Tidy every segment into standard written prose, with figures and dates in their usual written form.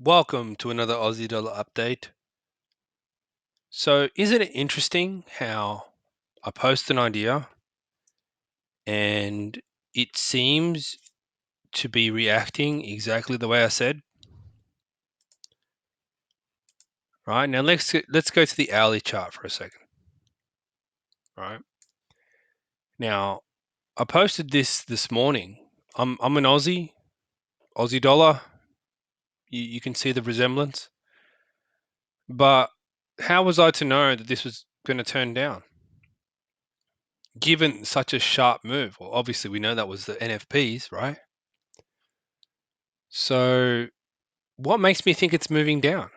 Welcome to another Aussie dollar update. So, isn't it interesting how I post an idea and it seems to be reacting exactly the way I said? Right now, let's go to the hourly chart for a second. Right now, I posted this morning. I'm an Aussie dollar. You can see the resemblance, but how was I to know that this was going to turn down? Given such a sharp move, well, obviously we know that was the NFPs, right? So, what makes me think it's moving down?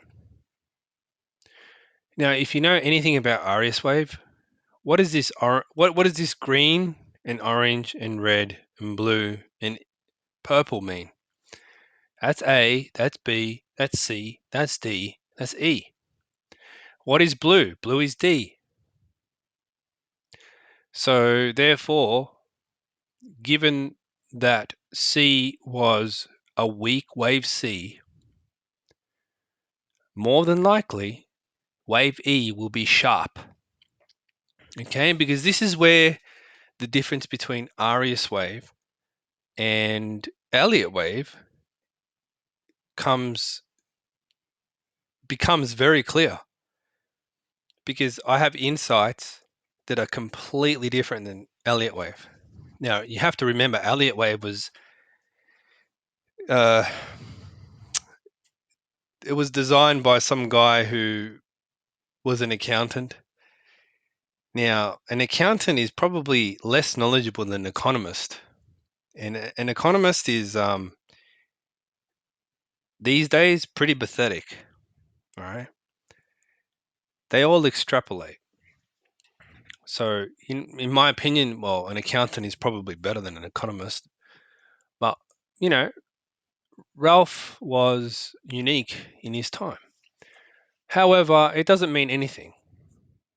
Now, if you know anything about AriasWave, what is this? What does this green and orange and red and blue and purple mean? That's A, that's B, that's C, that's D, that's E. What is blue? Blue is D. So therefore, given that C was a weak wave C, more than likely wave E will be sharp. Okay, because this is where the difference between AriasWave and Elliott Wave becomes very clear, because I have insights that are completely different than Elliott Wave. Now, you have to remember Elliott Wave was uh, it was designed by some guy who was an accountant. Now, an accountant is probably less knowledgeable than an economist, and an economist is these days pretty pathetic. All right, they all extrapolate. So, in my opinion, well, an accountant is probably better than an economist. But, you know, Ralph was unique in his time. However, it doesn't mean anything.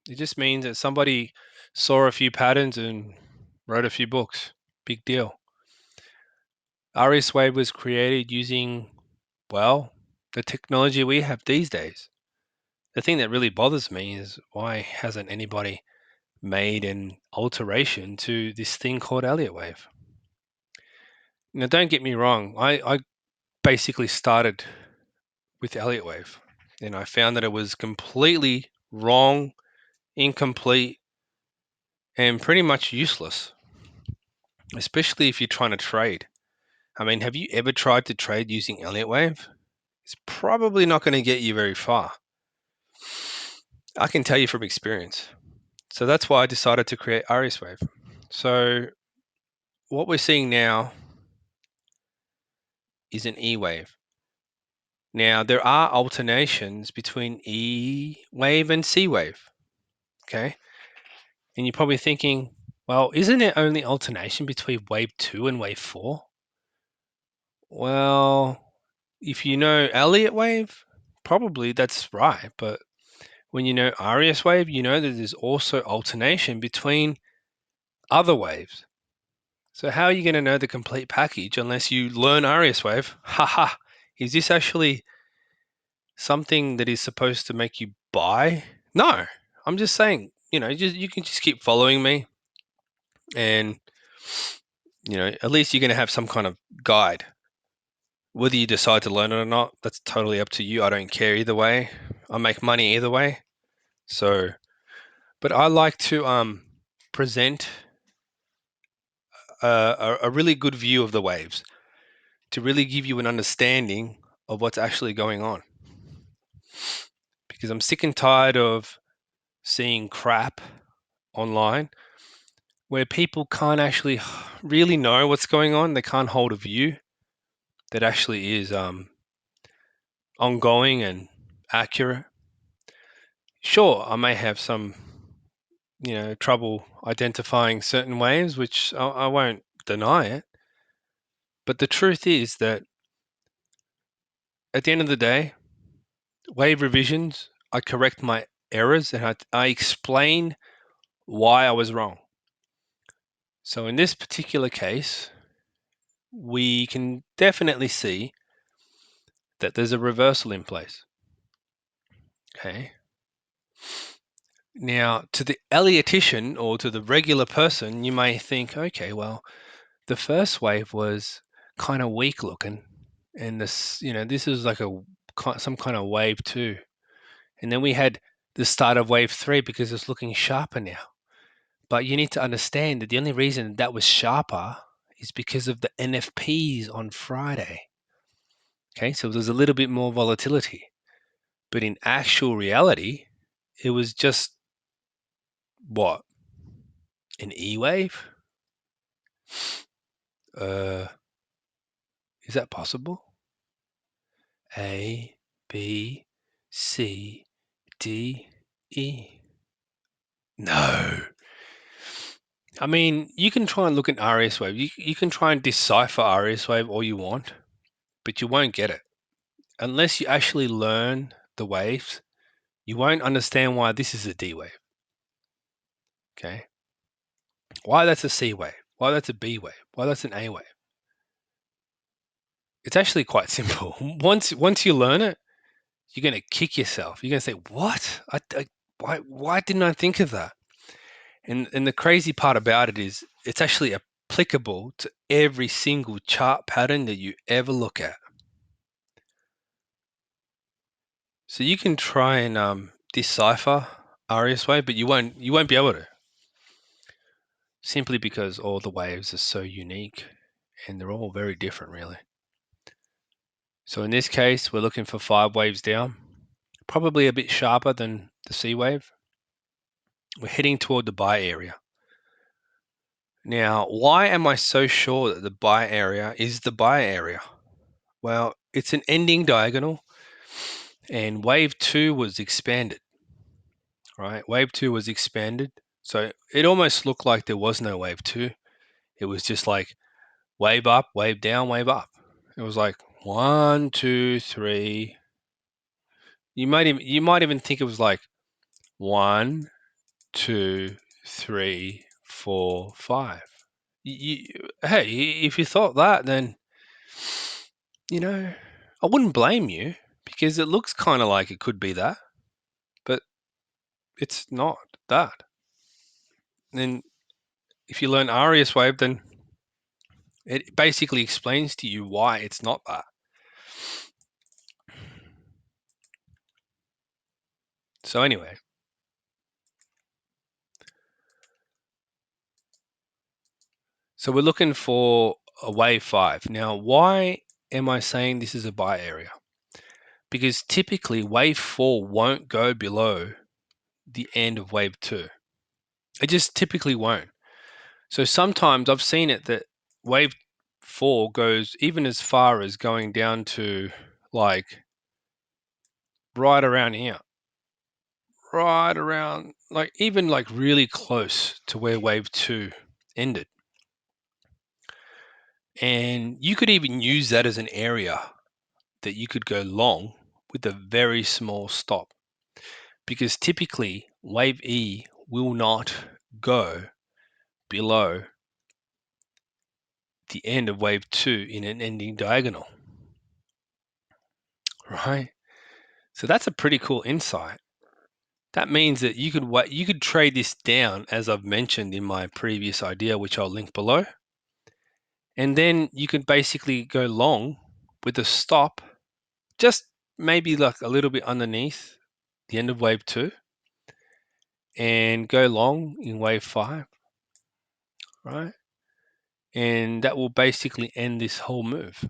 It just means that somebody saw a few patterns and wrote a few books. Big deal. AriasWave was created using, well, the technology we have these days. The thing that really bothers me is, why hasn't anybody made an alteration to this thing called Elliott Wave? Now, don't get me wrong. I basically started with Elliott Wave, and I found that it was completely wrong, incomplete, and pretty much useless, especially if you're trying to trade. I mean, have you ever tried to trade using Elliott Wave? It's probably not going to get you very far. I can tell you from experience. So that's why I decided to create AriasWave. So what we're seeing now is an E wave. Now, there are alternations between E wave and C wave. Okay. And you're probably thinking, well, isn't it only alternation between wave 2 and wave 4? Well, if you know Elliott wave, probably that's right. But when you know Arias wave, you know that there's also alternation between other waves. So how are you going to know the complete package unless you learn Arias wave? Haha. Is this actually something that is supposed to make you buy? No. I'm just saying, you can just keep following me, and at least you're going to have some kind of guide. Whether you decide to learn it or not, that's totally up to you. I don't care either way. I make money either way. So, but I like to present a really good view of the waves to really give you an understanding of what's actually going on. Because I'm sick and tired of seeing crap online where people can't actually really know what's going on. They can't hold a view that actually is ongoing and accurate. Sure, I may have some, trouble identifying certain waves, which I won't deny it. But the truth is that at the end of the day, wave revisions, I correct my errors and I explain why I was wrong. So in this particular case, we can definitely see that there's a reversal in place. Okay. Now, to the Elliottian or to the regular person, you may think, okay, well, the first wave was kind of weak looking, and this is like some kind of wave 2, and then we had the start of wave 3 because it's looking sharper now. But you need to understand that the only reason that was sharper is because of the NFPs on Friday. Okay, so there's a little bit more volatility, but in actual reality, it was just what? An E wave? Is that possible? A, B, C, D, E. No. I mean, you can try and look at AriasWave. You can try and decipher AriasWave all you want, but you won't get it. Unless you actually learn the waves, you won't understand why this is a D wave. Okay? Why that's a C wave, why that's a B wave, why that's an A wave. It's actually quite simple. Once you learn it, you're going to kick yourself. You're going to say, "What? Why didn't I think of that?" And the crazy part about it is it's actually applicable to every single chart pattern that you ever look at. So you can try and decipher AriasWave, but you won't be able to, simply because all the waves are so unique and they're all very different, really. So in this case, we're looking for 5 waves down, probably a bit sharper than the C wave. We're heading toward the buy area. Now, why am I so sure that the buy area is the buy area? Well, it's an ending diagonal, and wave 2 was expanded, right? Wave 2 was expanded. So it almost looked like there was no wave 2. It was just like wave up, wave down, wave up. It was like 1, 2, 3. You might even think it was like 1, 2, 3, 4, 5. Hey, if you thought that, then I wouldn't blame you, because it looks kind of like it could be that, but it's not that. And if you learn AriasWave, then it basically explains to you why it's not that. So anyway, so we're looking for a wave 5. Now, why am I saying this is a buy area? Because typically wave 4 won't go below the end of wave 2. It just typically won't. So sometimes I've seen it that wave 4 goes even as far as going down to like right around here, right around, like even like really close to where wave 2 ended. And you could even use that as an area that you could go long with a very small stop, because typically wave E will not go below the end of wave 2 in an ending diagonal, right? So that's a pretty cool insight. That means that you could trade this down, as I've mentioned in my previous idea, which I'll link below. And then you could basically go long with a stop just maybe like a little bit underneath the end of wave 2 and go long in wave 5, right? And that will basically end this whole move.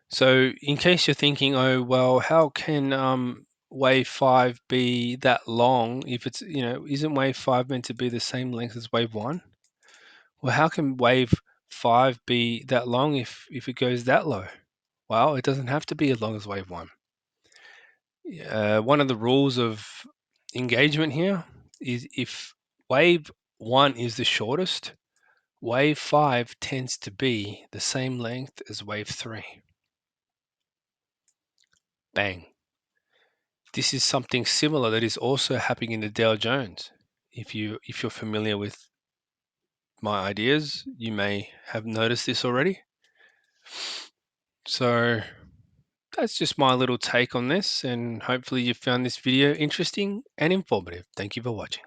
So in case you're thinking, oh, well, how can wave 5 be that long if it's, isn't wave 5 meant to be the same length as wave 1? Well, how can wave 5 be that long if it goes that low? Well, it doesn't have to be as long as wave 1. One of the rules of engagement here is if wave 1 is the shortest, wave 5 tends to be the same length as wave 3. Bang. This is something similar that is also happening in the Dow Jones. If you're familiar with my ideas, you may have noticed this already. So that's just my little take on this, and hopefully you found this video interesting and informative. Thank you for watching.